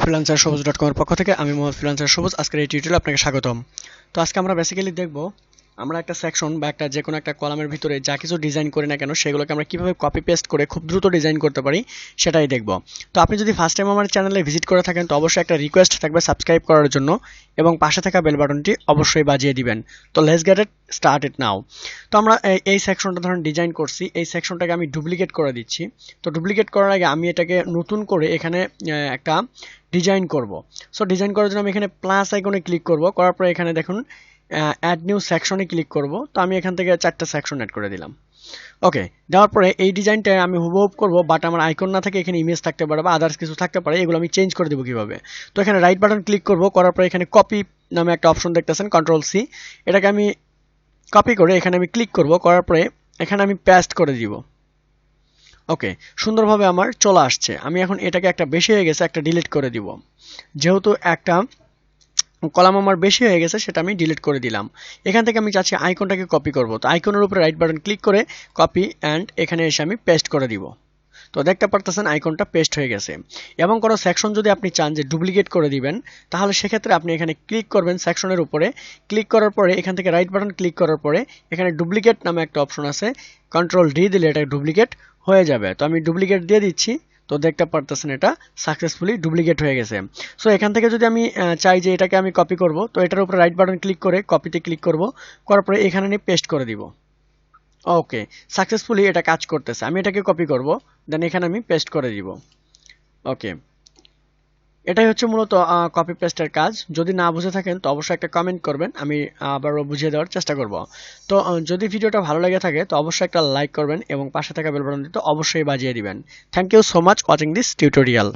freelancersobuz.com এর পক্ষ থেকে আমি মোহাম্মদ ফ্রিল্যান্সার সবুজ। আজকের এই টিউটোরিয়ালে আপনাকে স্বাগতম। তো আজকে আমরা বেসিক্যালি দেখব আমরা একটা সেকশন বা একটা যে কোনো একটা কলামের ভিতরে যা কিছু ডিজাইন করি না কেন সেগুলোকে আমরা কিভাবে কপি পেস্ট করে খুব দ্রুত ডিজাইন করতে পারি সেটাই দেখব। তো আপনি যদি ফার্স্ট টাইম আমার চ্যানেলে ভিজিট করে থাকেন তো অবশ্যই একটা রিকোয়েস্ট থাকবে সাবস্ক্রাইব করার জন্য এবং পাশে থাকা বেল বাটনটি অবশ্যই বাজিয়ে দিবেন। তো লেটস গেট ইট নাও। তো আমরা এই সেকশনটা ধরুন ডিজাইন করছি, এই সেকশনটাকে আমি ডুপ্লিকেট করে দিচ্ছি। তো ডুপ্লিকেট করার আগে আমি এটাকে নতুন করে এখানে একটা ডিজাইন করব। সো ডিজাইন করার জন্য আমি এখানে প্লাস আইকনে ক্লিক করব, করার পরে এখানে দেখুন অ্যাড নিউ সেকশনে ক্লিক করব। তো আমি এখান থেকে 4টা সেকশন অ্যাড করে দিলাম। ওকে, দেওয়ার পরে এই ডিজাইনটা আমি হুবহু করব, বাট আমার আইকন না থাকে এখানে ইমেজ থাকতে পারে বা আদার্স কিছু থাকতে পারে, এগুলো আমি চেঞ্জ করে দেবো কিভাবে। তো এখানে রাইট বাটন ক্লিক করব, করার পরে এখানে কপি নামে একটা অপশন দেখতেছেন, কন্ট্রোল সি, এটাকে আমি কপি করে এখানে আমি ক্লিক করব, করার পরে এখানে আমি পেস্ট করে দিব। ওকে, সুন্দরভাবে আমার চলে আসছে। আমি এখন এটাকে একটা বেশি হয়ে গেছে একটা ডিলিট করে দিব, যেহেতু একটা কলাম আমার বেশি হয়ে গেছে সেটা আমি ডিলিট করে দিলাম। এখান থেকে আমি চাচ্ছি আইকনটাকে কপি করব। তো আইকনের উপরে রাইট বাটন ক্লিক করে কপি অ্যান্ড এখানে এসে আমি পেস্ট করে দিব। তো দেখতে পারতেছেন আইকনটা পেস্ট হয়ে গেছে। এবং কোনো সেকশন যদি আপনি চান যে ডুপ্লিকেট করে দিবেন তাহলে সেক্ষেত্রে আপনি এখানে ক্লিক করবেন সেকশনের উপরে, ক্লিক করার পরে এখান থেকে রাইট বাটন ক্লিক করার পরে এখানে ডুপ্লিকেট নামে একটা অপশন আছে, কন্ট্রোল ডি দিলে এটা ডুপ্লিকেট হয়ে যাবে। তো আমি ডুপ্লিকেট দিয়ে দিচ্ছি। তো দেখতে পারতেছেন এটা সাকসেসফুলি ডুপ্লিকেট হয়ে গেছে। সো এখান থেকে যদি আমি চাই যে এটাকে আমি কপি করব, তো এটার উপরে রাইট বাটন ক্লিক করে কপিতে ক্লিক করব, করার পরে এখানে নিয়ে পেস্ট করে দিব। ওকে, সাকসেসফুলি এটা কাজ করতেছে। আমি এটাকে কপি করব, দেন এখানে আমি পেস্ট করে দিব। ওকে, এটাই হচ্ছে মূলত কপি পেস্টের কাজ। যদি না বুঝে থাকেন তো অবশ্যই একটা কমেন্ট করবেন, আমি আবারও বুঝিয়ে দেওয়ার চেষ্টা করব। তো যদি ভিডিওটা ভালো লেগে থাকে তো অবশ্যই একটা লাইক করবেন এবং পাশে থাকা বেল বাটনটি তো অবশ্যই বাজিয়ে দিবেন। Thank you so much watching this tutorial.